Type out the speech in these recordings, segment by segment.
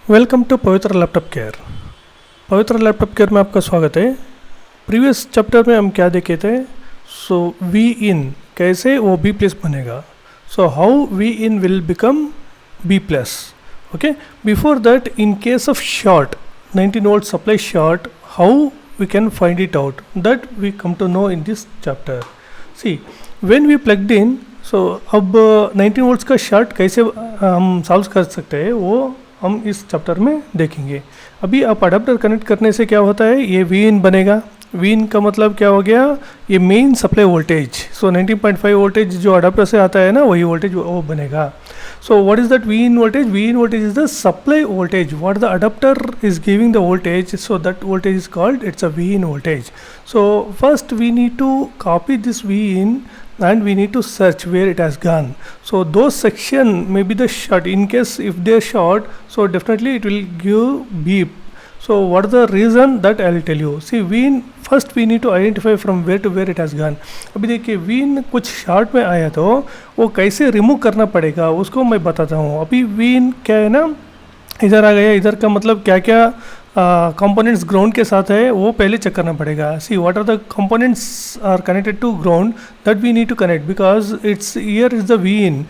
Welcome to पवित्र laptop care. पवित्र laptop care में आपका स्वागत है। प्रीवियस चैप्टर में हम क्या देखे थे? वी इन कैसे वो बी प्लस बनेगा। How V in will become B plus. Okay, before that in case of short 19 volt supply short, how we can find it out, that we come to know in this chapter. See, when we plugged in, अब 19 volts का short कैसे हम solve कर सकते हैं वो हम इस चैप्टर में देखेंगे। अभी आप अडाप्टर कनेक्ट करने से क्या होता है, ये वी इन बनेगा। वी इन का मतलब क्या हो गया, ये मेन सप्लाई वोल्टेज। 19.5 वोल्टेज जो अडाप्टर से आता है ना, वही वोल्टेज वो बनेगा। What is that V in voltage? V in voltage is the supply voltage. What the adapter is giving the voltage, so that voltage is called, it's a V in voltage. So first we need to copy this V in and we need to search where it has gone. So those section may be the short. In case if they are short, so definitely it will give beep. So what is the reason, that I will tell you. See, V in first we need to identify from where it has gone. अभी देखिए V in कुछ short में आया तो वो कैसे remove करना पड़ेगा उसको मैं बताता हूँ। अभी V in क्या है ना, इधर आ गया। इधर का मतलब क्या क्या कंपोनेंट्स ग्राउंड के साथ है वो पहले चेक करना पड़ेगा। See what are the components are connected to ground, that we need to connect because it's here is the V in.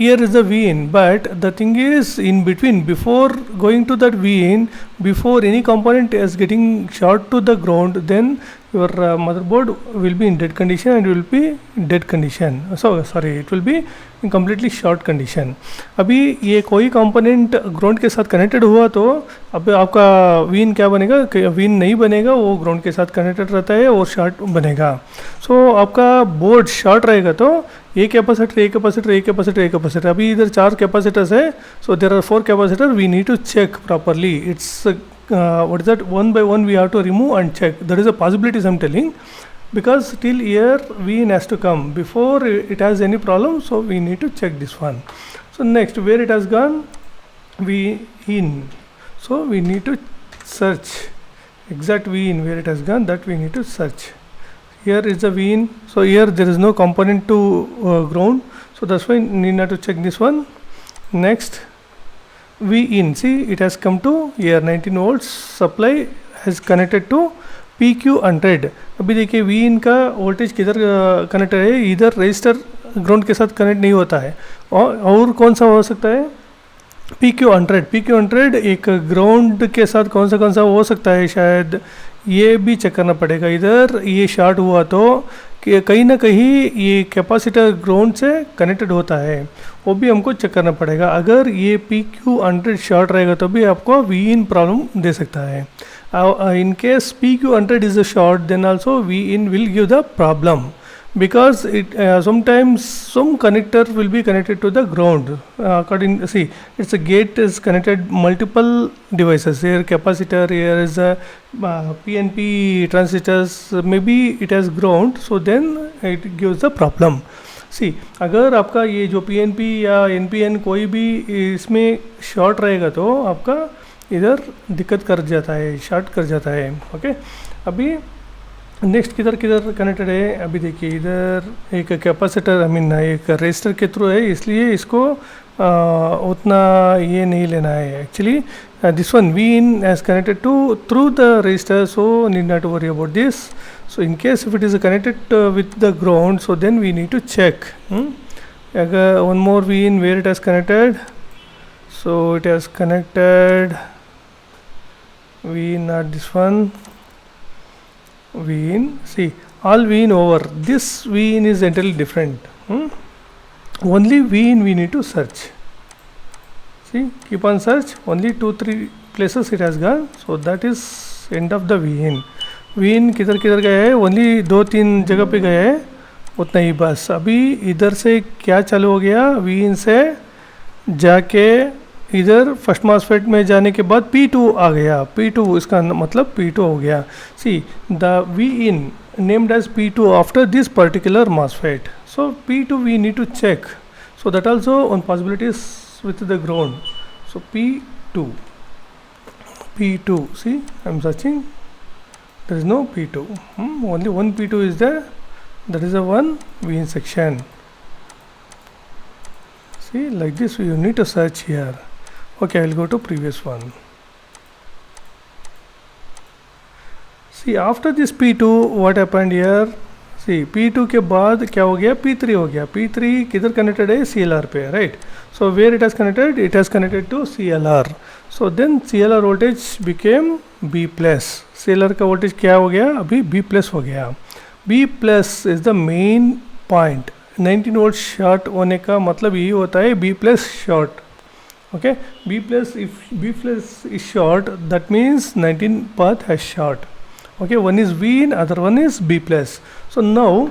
Here is the V in, but the thing is in between, before going to that V in, before any component is getting short to the ground, then your motherboard will be in dead condition and will be dead condition. It will be in completely short condition. अभी ये कोई component ground के साथ connected हुआ तो अब आपका V in क्या बनेगा, V in नहीं बनेगा, वो ground के साथ connected रहता है और short बनेगा। आपका बोर्ड शॉर्ट रहेगा तो ये कैपेसिटर अभी इधर 4 कैपेसिटर्स है। There are 4 capacitor, we need to check properly. It's what is that, one by one we have to remove and check. That is a possibilities I am telling, because till here V in has to come before it has any problem, so we need to check this one. Next, where it has gone, V in, so we need to search exact V in where it has gone, that we need to search. Here is the V in, so here there is no component to ground, so that's why need not to check this one. Next, V in, see it has come to here 19 volts supply has connected to PQ100। अभी देखिए V in का voltage किधर connect है, इधर register ground के साथ connect नहीं होता है। और कौन सा हो सकता है, PQ100 एक ग्राउंड के साथ कौन सा हो सकता है, शायद ये भी चेक करना पड़ेगा। इधर ये शॉर्ट हुआ तो कहीं ना कहीं ये कैपेसिटर ग्राउंड से कनेक्टेड होता है, वो भी हमको चेक करना पड़ेगा। अगर ये PQ100 शॉर्ट रहेगा तो भी आपको V in प्रॉब्लम दे सकता है। In case PQ100 is a short, then also V in will give the problem, because it sometimes some connector will be connected to the ground. See, it's a gate is connected multiple devices. Here capacitor, here is a PNP transistors, maybe it has ground, so then it gives the problem. See, अगर आपका ये जो PNP या NPN कोई भी इसमें short रहेगा तो आपका इधर दिक्कत कर जाता है, शॉर्ट कर जाता है। ओके, अभी नेक्स्ट किधर कनेक्टेड है, अभी देखिए इधर एक कैपेसिटर, एक रेजिस्टर के थ्रू है, इसलिए इसको उतना ये नहीं लेना है। Actually this one V in has connected to through the resistor, so need not to worry about this. So in case if it is connected with the ground, so then we need to check. अगर one more V in where it has connected, so it has connected V in, not this one, V in, see all V in over, this V in is entirely different. Only V in we need to search. See, keep on search, only 2-3 places it has gone, so that is end of the V in. V in किधर गया है, only 2-3 जगह पे गया है, उतना ही बस। अभी इधर से क्या चालू हो गया, V in से जाके इधर फर्स्ट मॉसफेट में जाने के बाद P2 आ गया। P2 इसका मतलब P2 हो गया। See the V in named as P2 after this particular MOSFET. So P2 we need to check. So that also one possibility is with the ground. So P2, see I am searching, there is no P2. Only one P2 is there, that is the one V in section. See, like this you need to search here. Okay, I will go to previous one. See, after this P2, what happened here? See, P2 के बाद क्या हो गया, P3 हो गया. P3 किधर connected है, CLR पे, right? So where it has connected? It has connected to CLR. So then CLR voltage became B plus. CLR का voltage क्या हो गया, अभी B plus हो गया. B plus is the main point. 19 volt short होने का मतलब यही होता है B plus short. Okay, B plus, if B plus is short, that means 19 path has short. Okay, one is V in, other one is B plus. So now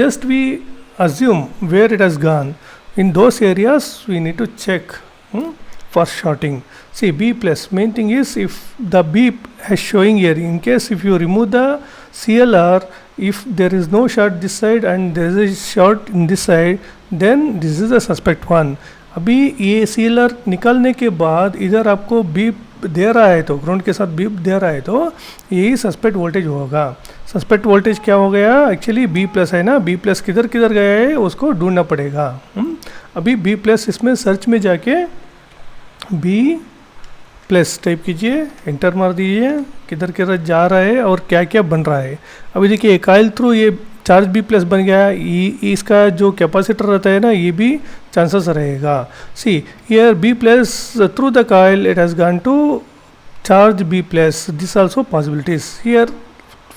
just we assume where it has gone. In those areas we need to check for shorting. See, B plus, main thing is if the B has showing here, in case if you remove the CLR, if there is no short this side and there is a short in this side, then this is the suspect one. अभी ये CLR निकालने के बाद इधर आपको beep दे रहा है, तो ग्राउंड के साथ बीप दे रहा है, तो यही सस्पेक्ट वोल्टेज होगा. सस्पेक्ट वोल्टेज क्या हो गया, एक्चुअली B प्लस है ना, B प्लस किधर किधर गया है उसको ढूंढना पड़ेगा. अभी B प्लस इसमें सर्च में जाके B प्लस टाइप कीजिए, एंटर मार दीजिए, किधर किधर जा रहा है और क्या क्या बन रहा है. अभी देखिए कॉइल थ्रू ये चार्ज B प्लस बन गया. इसका जो कैपेसिटर रहता है ना, ये भी चांसेस रहेगा. See here B plus through the coil it has gone to charge B plus. This also possibilities. Here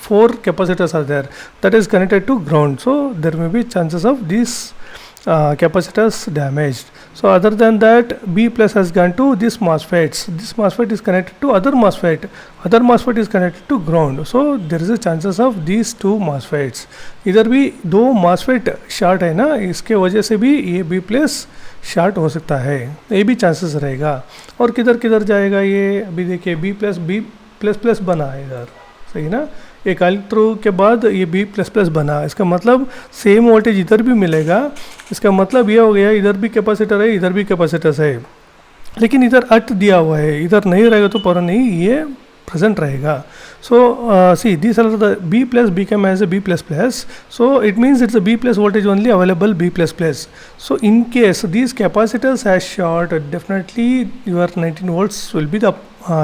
4 capacitors are there that is connected to ground, so there may be chances of these capacitors damaged. So other than that, B plus has gone to this MOSFETs. This MOSFET is connected to other MOSFET. Other MOSFET is connected to ground. So there is a chances of these two MOSFETs. इधर भी दो MOSFET short है ना, इसके वजह से भी ये B प्लस शॉर्ट हो सकता है, ये भी चांसेस रहेगा. और किधर किधर जाएगा ये, अभी देखिए B प्लस प्लस बना है इधर, सही ना. एक कॉइल थ्रू के बाद ये B प्लस प्लस बना, इसका मतलब सेम वोल्टेज इधर भी मिलेगा. इसका मतलब ये हो गया इधर भी कैपेसिटर है, इधर भी कैपेसिटर है, लेकिन इधर अट दिया हुआ है, इधर नहीं रहेगा तो पर नहीं ये प्रेजेंट रहेगा. So see, these are the B plus become as a B plus plus, so it means it's a B plus voltage only available B plus plus. So in case these capacitors has short, definitely your 19 volts will be the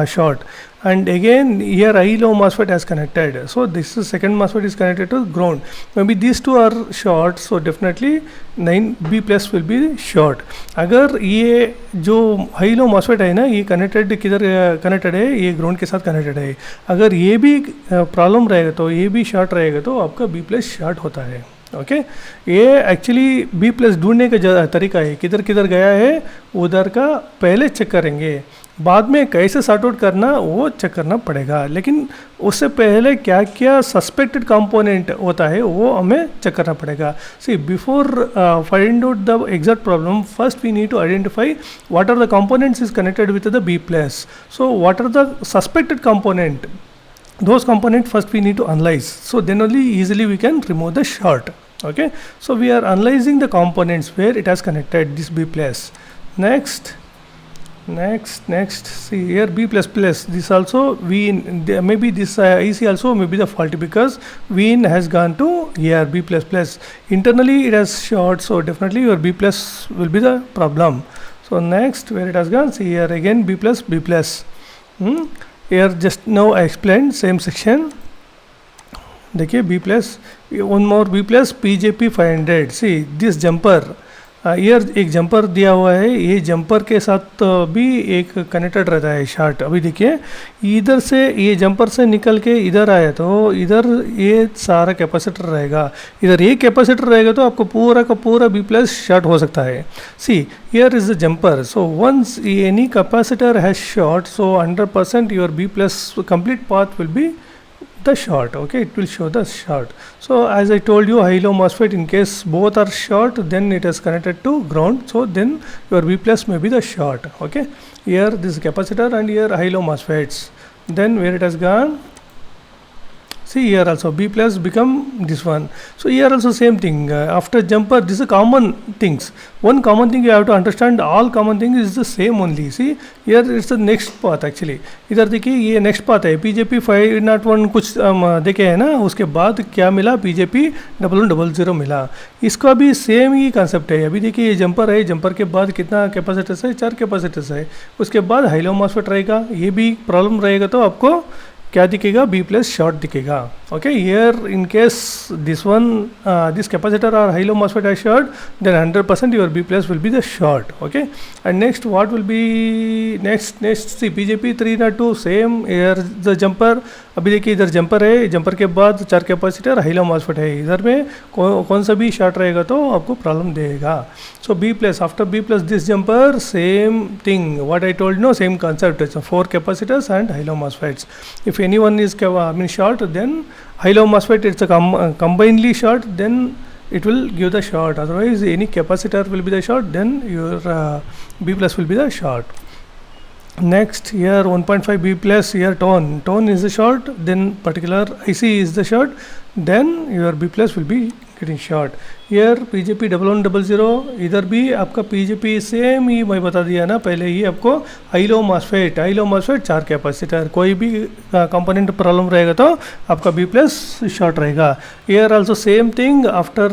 short. And again here high low MOSFET has connected, so this is second MOSFET is connected to ground. Maybe these two are short, so definitely 9B plus will be short. अगर ये जो high low MOSFET है ना, ये connected किधर connected है, ये ground के साथ कनेक्टेड है. अगर ये भी प्रॉब्लम रहेगा तो ये भी शॉर्ट रहेगा, तो आपका B प्लस शॉर्ट होता है. ओके, ये एक्चुअली B प्लस ढूंढने का तरीका है, किधर किधर गया है उधर का पहले चेक करेंगे, बाद में कैसे सॉर्ट आउट करना वो चेक करना पड़ेगा. लेकिन उससे पहले क्या क्या सस्पेक्टेड कंपोनेंट होता है वो हमें चेक करना पड़ेगा. See before find out the exact problem, first we need to identify what are the components is connected with the B plus. So what are the suspected component, those components first we need to analyze, so then only easily we can remove the short. Okay, so we are analyzing the components where it has connected this B plus. Next, see here B plus plus, this also V in, maybe this IC also may be the faulty because V in has gone to here B plus plus. Internally it has short, so definitely your B plus will be the problem. So next, where it has gone, see here again B plus. Here just now I explained same section. देखिए B plus, one more B plus PJP 500. See this jumper, here एक jumper दिया हुआ है, ये jumper के साथ भी एक कनेक्टेड रहता है शार्ट. अभी देखिए इधर से ये जंपर से निकल के इधर आया तो इधर ये सारा कैपेसिटर रहेगा, इधर ये कैपेसिटर रहेगा, तो आपको पूरा का पूरा B प्लस शॉर्ट हो सकता है. See here is the jumper, so once any capacitor has short, so 100% your B plus complete path will be the short. Okay, it will show the short. So as I told you, high low MOSFET, in case both are short, then it is connected to ground, so then your B plus may be the short. Okay, here this capacitor and here high low MOSFETs. Then where it has gone, See here also B plus become this one. So here also same thing. After jumper, this is a common things. One common thing you have to understand. All common thing is the same only. See here it's the next path actually. इधर देखिए ये next path है. PJP 501 कुछ देखे है ना. उसके बाद क्या मिला? PJP 1100 मिला. इसका भी सेम ही कंसेप्ट है. अभी देखिए ये जंपर है. जंपर के बाद कितना कैपेसिटर्स है? 4 कैपेसिटर्स है. उसके बाद हाई लो मॉसफेट रहेगा. ये भी प्रॉब्लम रहेगा तो आपको क्या दिखेगा? बी प्लस शॉर्ट दिखेगा. Okay, here in case this one this capacitor और हाई लो मॉसफेट है short, then 100% your B plus will be the short. Okay, and next what will be next see PJP 302 same. Here the jumper. अभी देखिए इधर jumper है. Jumper के बाद 4 capacitor high low MOSFET है. इधर में कौन सा भी शॉर्ट रहेगा तो आपको प्रॉब्लम देगा. So B plus after B plus this jumper same thing what I told. No same concept. It's 4 capacitors and high low MOSFETs. If anyone is short, then high low MOSFET it's a combinedly short, then it will give the short. Otherwise any capacitor will be the short, then your B plus will be the short. Next here 1.5 B plus, here tone is the short, then particular IC is the short, then your B plus will be getting short. Here PJP 1100, इधर भी आपका PJP same ही मैं बता दिया ना पहले ही आपको. High low MOSFET 4 capacitor. कोई भी कंपोनेंट प्रॉब्लम रहेगा तो आपका B प्लस शॉर्ट रहेगा. Here also same thing. After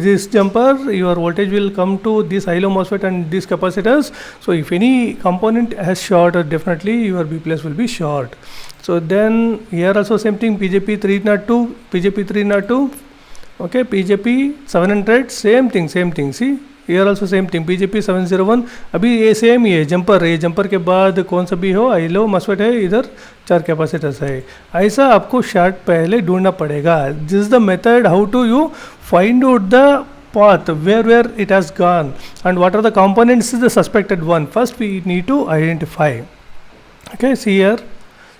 this jumper your voltage will come to this high low MOSFET and these capacitors. So if any component has short, definitely your B plus will be short. So then here also same thing. PJP 302. Okay, PJP 700 same thing. See here also same thing. PJP 701 अभी ये same ही है. Jumper है. Jumper के बाद कौन सा भी हो हाई लो मॉसफेट है. इधर 4 कैपेसिटर्स है. ऐसा आपको शॉर्ट पहले ढूंढना पड़ेगा. This is the method how to you find out the path where it has gone and what are the components is the suspected one. First we need to identify. Okay, see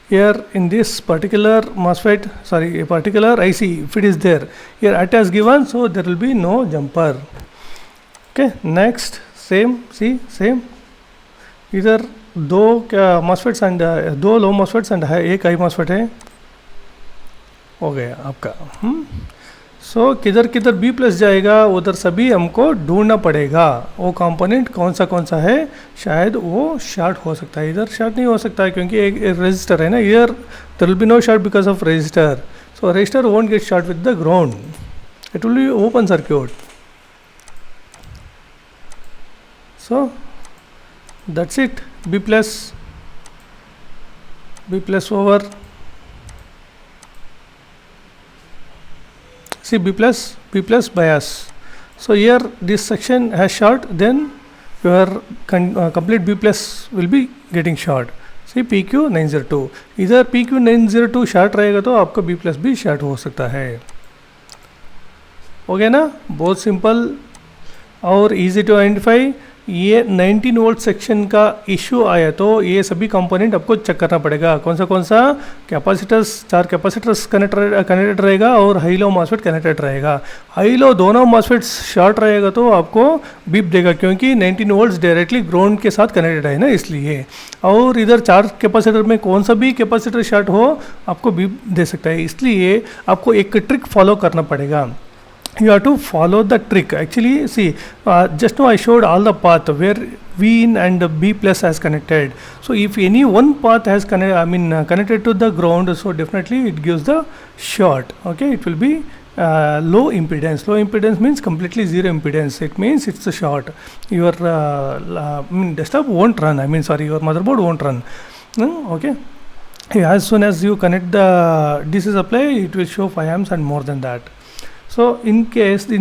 here in this particular MOSFET, a particular IC, if it is there, here it has given, so there will be no jumper. Okay, next same. इधर 2 MOSFETs and 2 low MOSFETs and एक high MOSFET है. हो गया आपका. सो किधर B plus जाएगा उधर सभी हमको ढूंढना पड़ेगा. वो कंपोनेंट कौन सा है. शायद वो शॉर्ट हो सकता है. इधर शॉर्ट नहीं हो सकता है क्योंकि एक रेजिस्टर है ना. Here there will be no short because of resistor. So resistor won't get short with the ground. It will be open circuit. So that's it. B plus over. See B plus bias. So here this section has short, then your complete B plus will be getting short. See PQ 902. इधर PQ 902 short रहेगा तो आपका B plus भी short हो सकता है. हो गया ना. बहुत सिंपल और इजी टू आइडेंटिफाई. ये 19 वोल्ट सेक्शन का इशू आया तो ये सभी कंपोनेंट आपको चेक करना पड़ेगा. कौन सा कैपेसिटर्स 4 कैपेसिटर्स कनेक्टेड रहेगा और हाई लो मॉसफेट कनेक्टेड रहेगा. हाई लो दोनों मॉसफेट्स शॉर्ट रहेगा तो आपको बीप देगा क्योंकि 19 वोल्ट्स डायरेक्टली ग्राउंड के साथ कनेक्टेड है ना इसलिए. और इधर 4 कैपेसिटर में कौन सा भी कैपेसिटर शॉर्ट हो आपको बीप दे सकता है. इसलिए आपको एक ट्रिक फॉलो करना पड़ेगा. You have to follow the trick. Actually, see, just now I showed all the path where V in and B plus has connected. So if any one path has connected to the ground, so definitely it gives the short. Okay, it will be low impedance. Low impedance means completely zero impedance. It means it's a short. Your desktop won't run. Your motherboard won't run. Okay. As soon as you connect the DC supply, it will show 5 amps and more than that. So in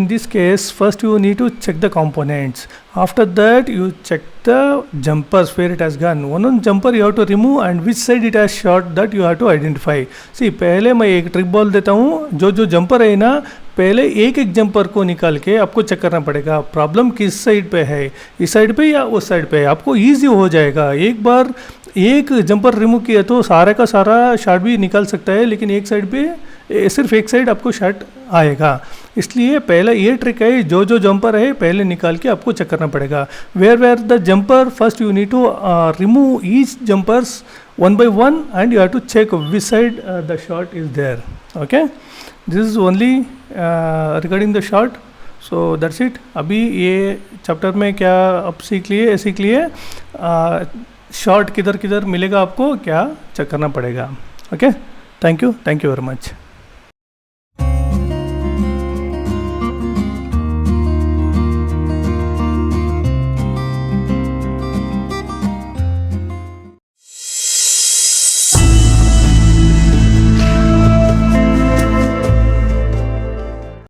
this case first you need to check the components. After that you check the jumpers where it has gone. One jumper you have to remove and which side it has short, that you have to identify. See पहले मैं एक trick बोल देता हूँ. जो jumper है ना पहले एक जंपर को निकाल के आपको चेक करना पड़ेगा प्रॉब्लम किस साइड पे है. इस साइड पे या उस साइड पे. आपको ईजी हो जाएगा. एक बार एक जंपर रिमूव किया तो सारा का सारा शॉर्ट भी निकाल सकता है लेकिन एक साइड पे सिर्फ एक साइड आपको शॉर्ट आएगा. इसलिए पहले ये ट्रिक है. जो जंपर है पहले निकाल के आपको चेक करना पड़ेगा. Where the jumper first you need to remove each jumpers one by one, and you have to check which side the short is there. Okay, this is only regarding the short. So that's it. अभी ये chapter में क्या आप सीख लिए short किधर किधर मिलेगा आपको क्या चेक करना पड़ेगा. Okay, thank you very much.